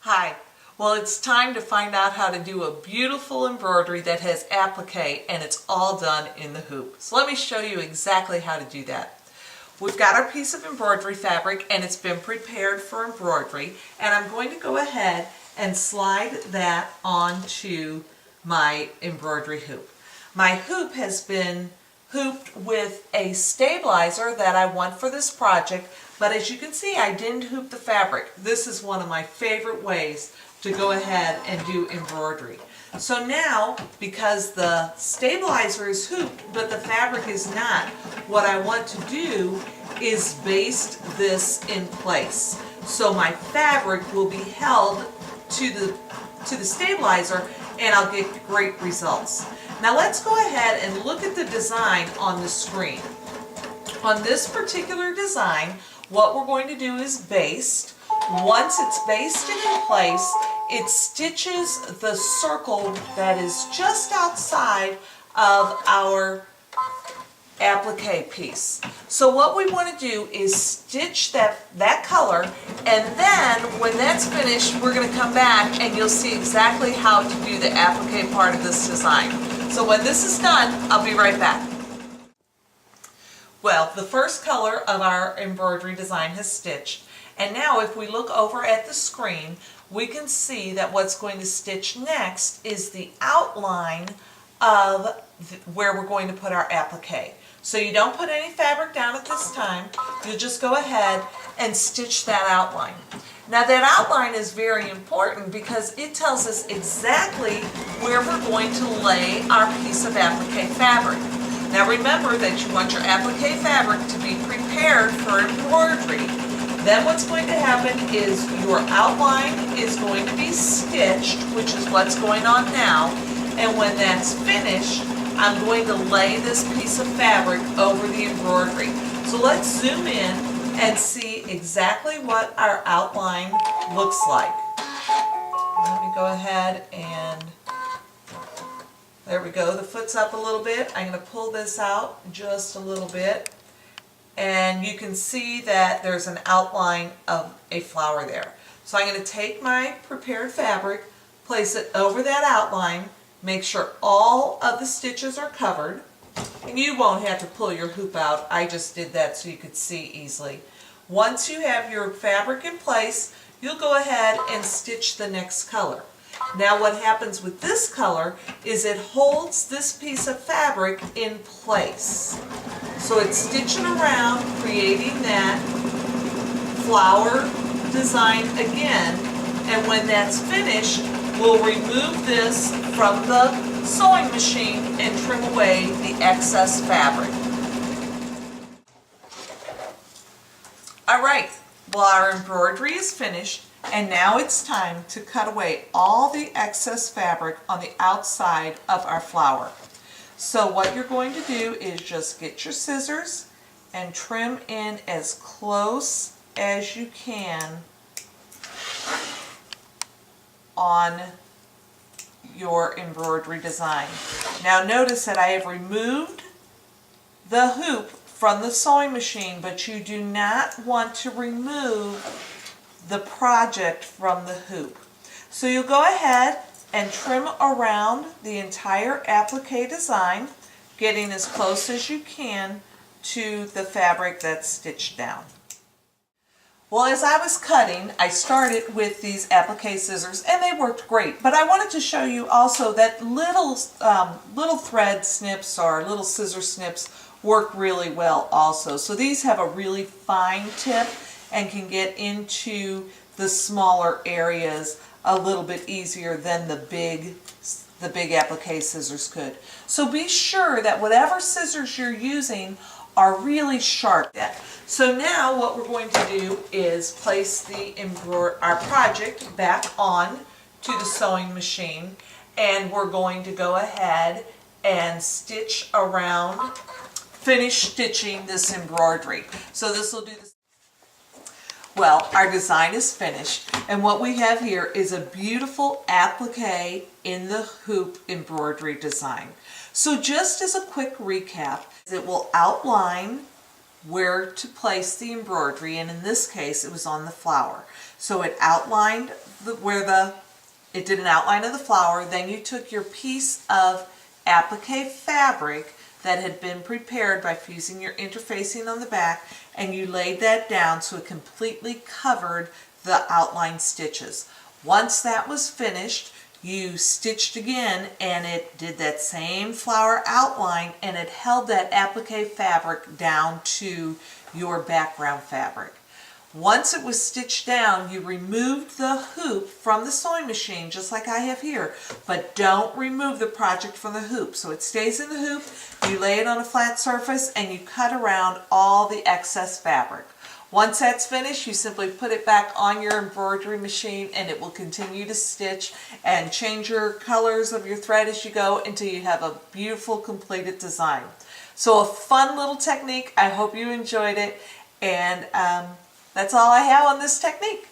Hi. Well, it's time to find out how to do a beautiful embroidery that has applique and it's all done in the hoop. So let me show you exactly how to do that. We've got our piece of embroidery fabric and it's been prepared for embroidery, and I'm going to go ahead and slide that onto my embroidery hoop. My hoop has been hooped with a stabilizer that I want for this project, but as you can see, I didn't hoop the fabric. This is one of my favorite ways to go ahead and do embroidery. So now, because the stabilizer is hooped but the fabric is not, what I want to do is baste this in place. So my fabric will be held to the stabilizer and I'll get great results. Now let's go ahead and look at the design on the screen. On this particular design, what we're going to do is baste. Once it's basted in place, it stitches the circle that is just outside of our applique piece. So what we want to do is stitch that color, and then when that's finished, we're going to come back and you'll see exactly how to do the applique part of this design. So when this is done, I'll be right back. Well, the first color of our embroidery design has stitched, and now if we look over at the screen, we can see that what's going to stitch next is the outline of where we're going to put our applique. So you don't put any fabric down at this time, you'll just go ahead and stitch that outline. Now that outline is very important because it tells us exactly where we're going to lay our piece of applique fabric. Now remember that you want your applique fabric to be prepared for embroidery. Then what's going to happen is your outline is going to be stitched, which is what's going on now, and when that's finished, I'm going to lay this piece of fabric over the embroidery. So let's zoom in and see exactly what our outline looks like. Let me go ahead and there we go. The foot's up a little bit. I'm going to pull this out just a little bit, and you can see that there's an outline of a flower there. So I'm going to take my prepared fabric, place it over that outline, make sure all of the stitches are covered, and you won't have to pull your hoop out. I just did that so you could see easily. Once you have your fabric in place, you'll go ahead and stitch the next color. Now what happens with this color is it holds this piece of fabric in place. So it's stitching around, creating that flower design again, and when that's finished, we'll remove this from the sewing machine and trim away the excess fabric. Alright, well, our embroidery is finished, and now it's time to cut away all the excess fabric on the outside of our flower. So what you're going to do is just get your scissors and trim in as close as you can on your embroidery design. Now notice that I have removed the hoop from the sewing machine, but you do not want to remove the project from the hoop. So you'll go ahead and trim around the entire applique design, getting as close as you can to the fabric that's stitched down. Well, as I was cutting, I started with these applique scissors and they worked great, but I wanted to show you also that little thread snips or little scissor snips work really well also. So these have a really fine tip and can get into the smaller areas a little bit easier than the big applique scissors could. So be sure that whatever scissors you're using are really sharp. So now what we're going to do is place our project back on to the sewing machine, and we're going to go ahead and stitch around, finish stitching this embroidery. So this will do this. Well, our design is finished, and what we have here is a beautiful applique in the hoop embroidery design. So just as a quick recap, it will outline where to place the embroidery, and in this case it was on the flower. So it outlined it did an outline of the flower. Then you took your piece of applique fabric that had been prepared by fusing your interfacing on the back, and you laid that down so it completely covered the outline stitches. Once that was finished, you stitched again and it did that same flower outline, and it held that applique fabric down to your background fabric. Once it was stitched down, you removed the hoop from the sewing machine, just like I have here, but don't remove the project from the hoop. So it stays in the hoop, you lay it on a flat surface, and you cut around all the excess fabric. Once that's finished, you simply put it back on your embroidery machine, and it will continue to stitch and change your colors of your thread as you go until you have a beautiful completed design. So a fun little technique. I hope you enjoyed it, and that's all I have on this technique.